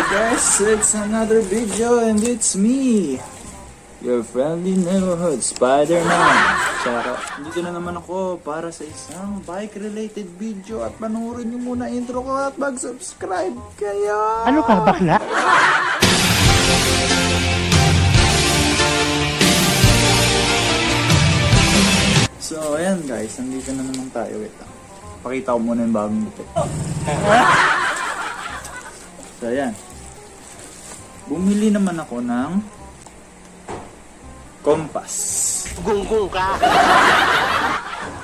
guys, it's another video and it's me, your friendly neighborhood Spider-Man. Charot. Dito na naman ako para sa isang bike-related video at panoorin nyo muna intro ko at mag-subscribe kayo. Ano ka, bakla? So, ayan guys, nandito na naman tayo. Wait lang. Pakita ko muna yung bagong gupit. So, ayan. Bumili naman ako ng compass. Gunggong ka!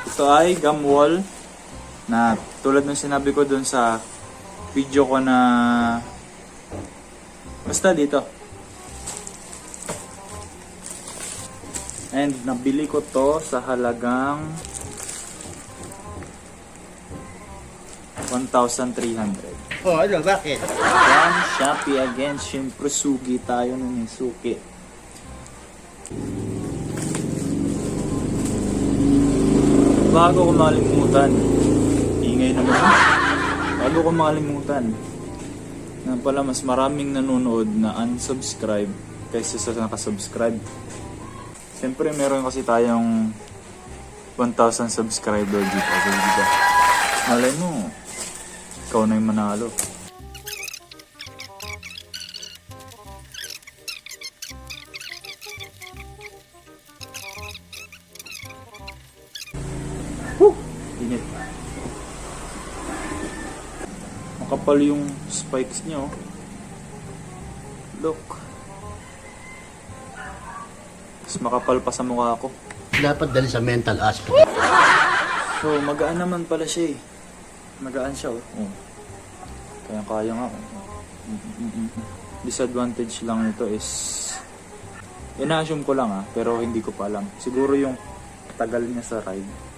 Ito ay gum wall na tulad ng sinabi ko dun sa video ko na basta dito. And nabili ko to sa halagang 1,300. Oh, ano, bakit? From Shopee again. Siyempre sugi tayo nun yung suki. Bago ko makalimutan, ingay naman. Bago ko makalimutan, na pala mas maraming nanonood na unsubscribe kaysa sa nakasubscribe. Siyempre meron kasi tayong 1,000 subscriber dito. Diba? Malay mo, ikaw na yung manalo. Init. Makapal yung spikes nyo. Look. Mas makapal pa sa mukha ko. Dapat dali sa mental hospital. So, magaan naman pala siya eh. Magaan siya oh. Kaya nga. Disadvantage lang nito is ina-assume ko lang pero hindi ko pa alam. Siguro yung tagal niya sa ride.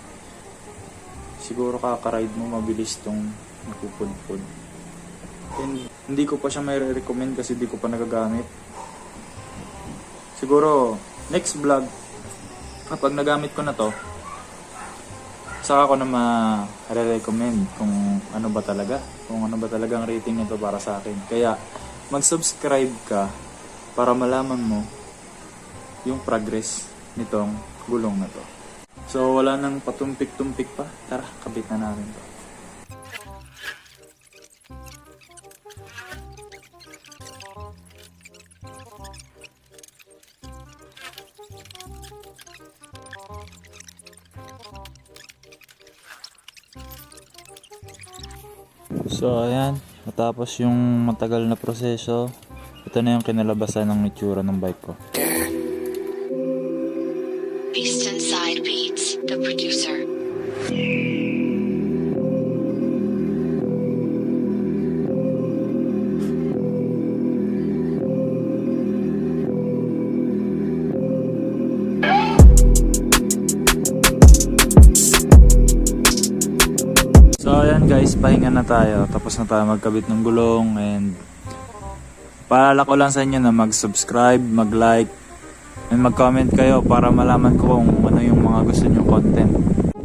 Siguro kaka-ride mo mabilis tong napupudpud. And hindi ko pa siya may recommend kasi hindi ko pa nagagamit. Siguro next vlog kapag nagamit ko na to, saka ko na ma-recommend kung ano ba talaga ang rating nito para sa akin. Kaya mag-subscribe ka para malaman mo yung progress nitong gulong na to. So wala nang patumpik-tumpik pa. Tara, kabit na natin to. So ayan, matapos yung matagal na proseso, ito na yung kinalabasan ng itsura ng bike ko. Eastern Side Beats, the producer. So ayan guys, pahinga na tayo. Tapos na tayo magkabit ng gulong and paalala ko lang sa inyo na mag-subscribe, mag-like, and mag-comment kayo para malaman ko kung ano yung mga gusto nyong content.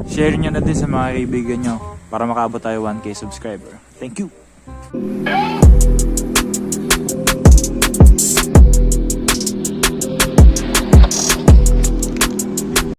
Share nyo na din sa mga kaibigan nyo para makaabot tayo 1K subscriber. Thank you!